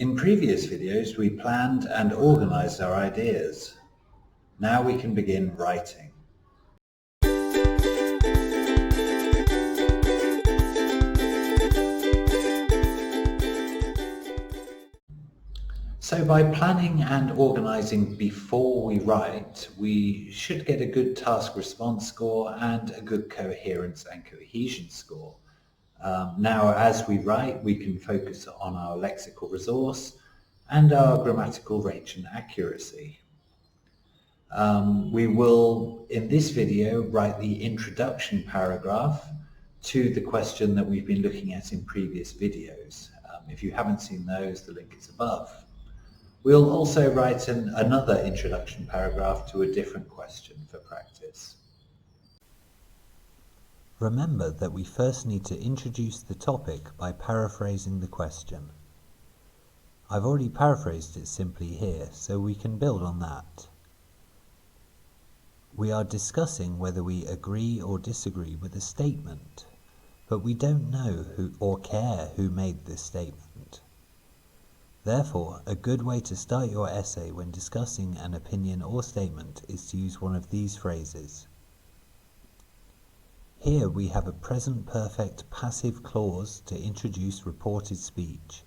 In previous videos, we planned and organized our ideas. Now we can begin writing. So by planning and organizing before we write, we should get a good task response score and a good coherence and cohesion score. Now, as we write, we can focus on our lexical resource and our grammatical range and accuracy. We will, in this video, write the introduction paragraph to the question that we've been looking at in previous videos. If you haven't seen those, the link is above. We'll also write another introduction paragraph to a different question for practice. Remember that we first need to introduce the topic by paraphrasing the question. I've already paraphrased it simply here, so we can build on that. We are discussing whether we agree or disagree with a statement, but we don't know who or care who made this statement. Therefore, a good way to start your essay when discussing an opinion or statement is to use one of these phrases. Here we have a present perfect passive clause to introduce reported speech,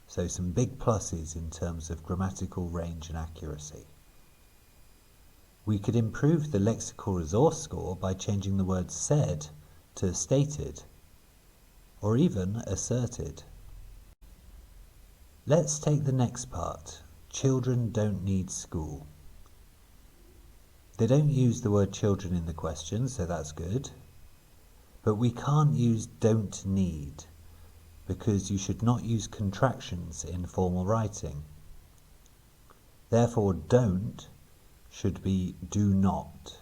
so some big pluses in terms of grammatical range and accuracy. We could improve the lexical resource score by changing the word said to stated, or even asserted. Let's take the next part. Children don't need school. They don't use the word children in the question, so that's good. But we can't use don't need, because you should not use contractions in formal writing. Therefore, don't should be do not.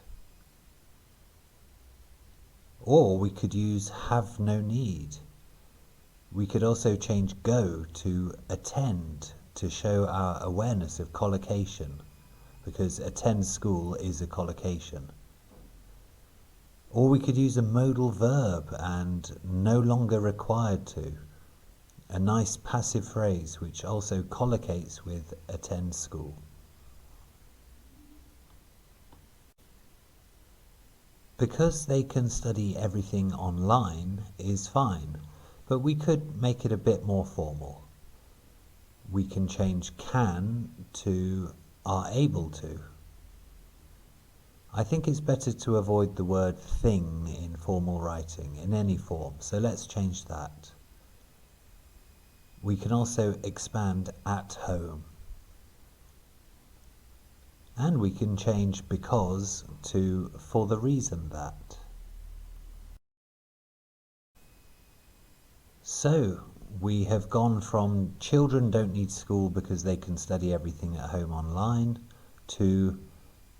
Or we could use have no need. We could also change go to attend to show our awareness of collocation, because attend school is a collocation. Or we could use a modal verb and no longer required to, a nice passive phrase which also collocates with attend school. Because they can study everything online is fine, but we could make it a bit more formal. We can change can to are able to. I think it's better to avoid the word thing in formal writing in any form, so let's change that. We can also expand at home. And we can change because to for the reason that. So, we have gone from children don't need school because they can study everything at home online to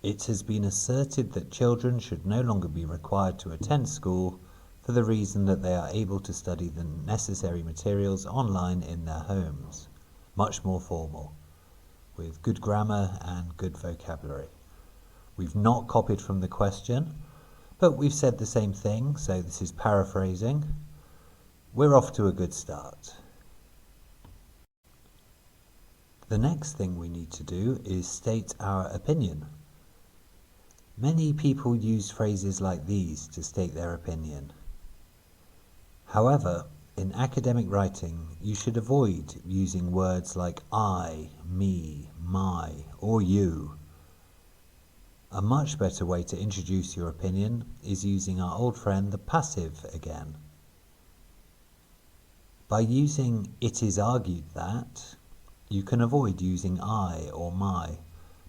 it has been asserted that children should no longer be required to attend school for the reason that they are able to study the necessary materials online in their homes. Much more formal, with good grammar and good vocabulary. We've not copied from the question, but we've said the same thing, so this is paraphrasing. We're off to a good start. The next thing we need to do is state our opinion. Many people use phrases like these to state their opinion. However, in academic writing, you should avoid using words like I, me, my, or you. A much better way to introduce your opinion is using our old friend the passive again. By using it is argued that, you can avoid using I or my,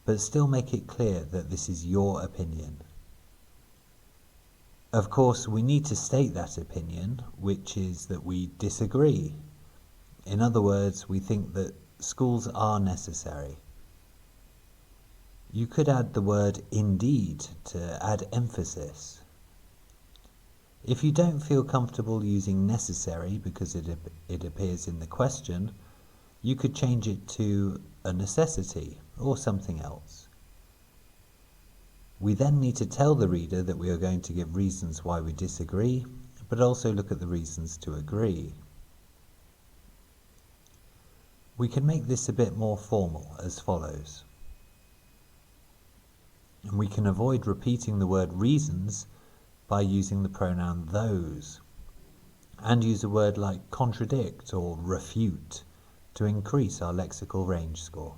but still make it clear that this is your opinion. Of course, we need to state that opinion, which is that we disagree. In other words, we think that schools are necessary. You could add the word indeed to add emphasis. If you don't feel comfortable using necessary because it appears in the question, you could change it to a necessity or something else. We then need to tell the reader that we are going to give reasons why we disagree, but also look at the reasons to agree. We can make this a bit more formal as follows. And we can avoid repeating the word reasons by using the pronoun those, and use a word like contradict or refute to increase our lexical range score.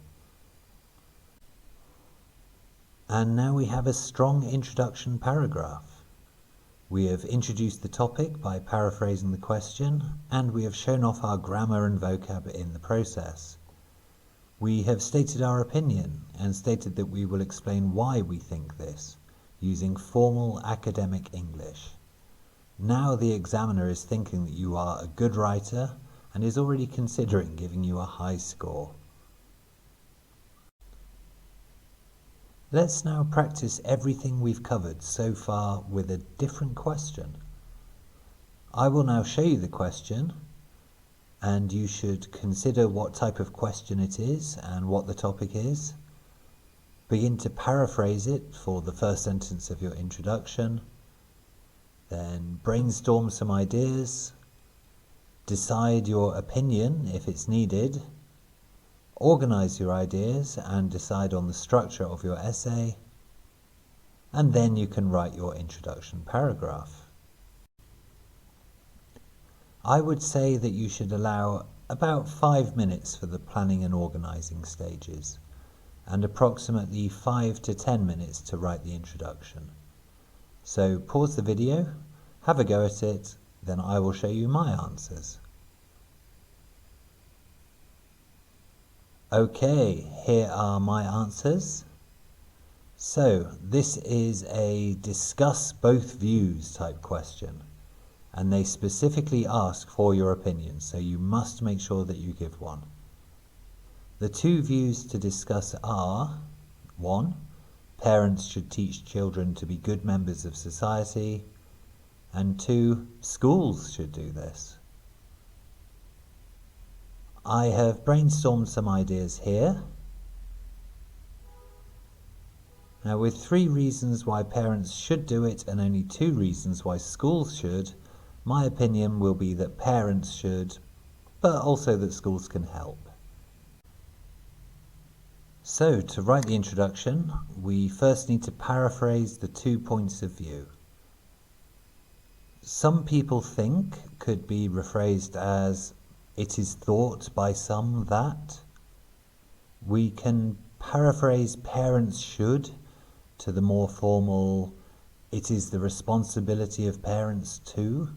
And now we have a strong introduction paragraph. We have introduced the topic by paraphrasing the question, and we have shown off our grammar and vocab in the process. We have stated our opinion and stated that we will explain why we think this, using formal academic English. Now the examiner is thinking that you are a good writer and is already considering giving you a high score. Let's now practice everything we've covered so far with a different question. I will now show you the question, and you should consider what type of question it is and what the topic is. Begin to paraphrase it for the first sentence of your introduction. Then brainstorm some ideas. Decide your opinion if it's needed. Organize your ideas and decide on the structure of your essay. And then you can write your introduction paragraph. I would say that you should allow about 5 minutes for the planning and organizing stages, and approximately 5 to 10 minutes to write the introduction. So pause the video, have a go at it, then I will show you my answers. Okay, here are my answers. So this is a discuss both views type question, and they specifically ask for your opinion, so you must make sure that you give one. The two views to discuss are: 1. Parents should teach children to be good members of society, and 2. Schools should do this. I have brainstormed some ideas here. Now, with 3 reasons why parents should do it and only 2 reasons why schools should, my opinion will be that parents should, but also that schools can help. So, to write the introduction, we first need to paraphrase the 2 points of view. Some people think could be rephrased as, it is thought by some that. We can paraphrase parents should to the more formal, it is the responsibility of parents to.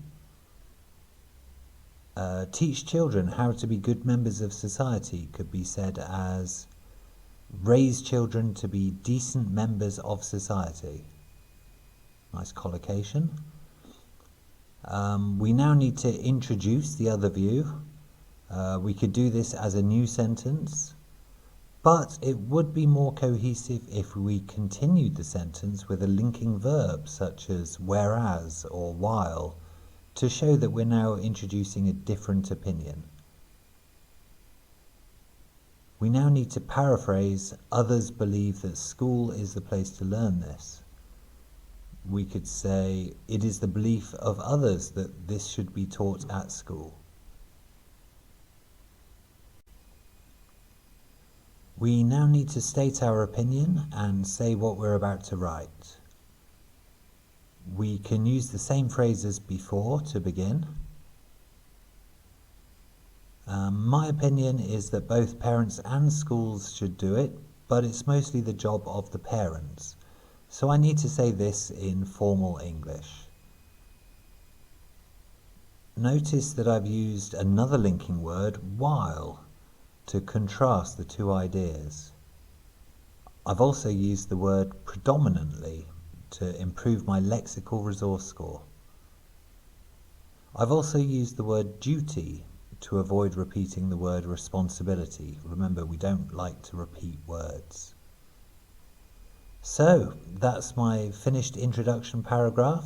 Teach children how to be good members of society could be said as, raise children to be decent members of society. Nice collocation. We now need to introduce the other view. We could do this as a new sentence, but it would be more cohesive if we continued the sentence with a linking verb such as whereas or while to show that we're now introducing a different opinion. We now need to paraphrase, others believe that school is the place to learn this. We could say, it is the belief of others that this should be taught at school. We now need to state our opinion and say what we're about to write. We can use the same phrase as before to begin. My opinion is that both parents and schools should do it, but it's mostly the job of the parents. So I need to say this in formal English. Notice that I've used another linking word, while, to contrast the 2 ideas. I've also used the word predominantly to improve my lexical resource score. I've also used the word duty to avoid repeating the word responsibility. Remember, we don't like to repeat words. So, that's my finished introduction paragraph.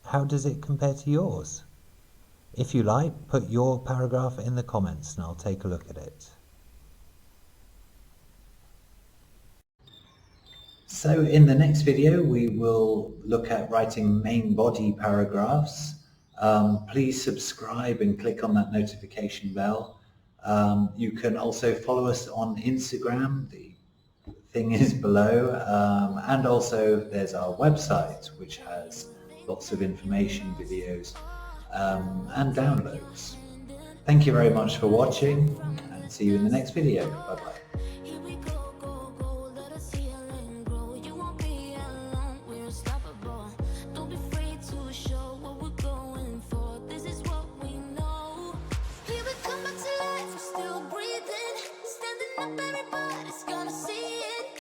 How does it compare to yours? If you like, put your paragraph in the comments and I'll take a look at it. So in the next video we will look at writing main body paragraphs. Please subscribe and click on that notification bell. You can also follow us on Instagram. The thing is below, and also there's our website, which has lots of information, videos, and downloads. Thank you very much for watching, and see you in the next video. Bye bye.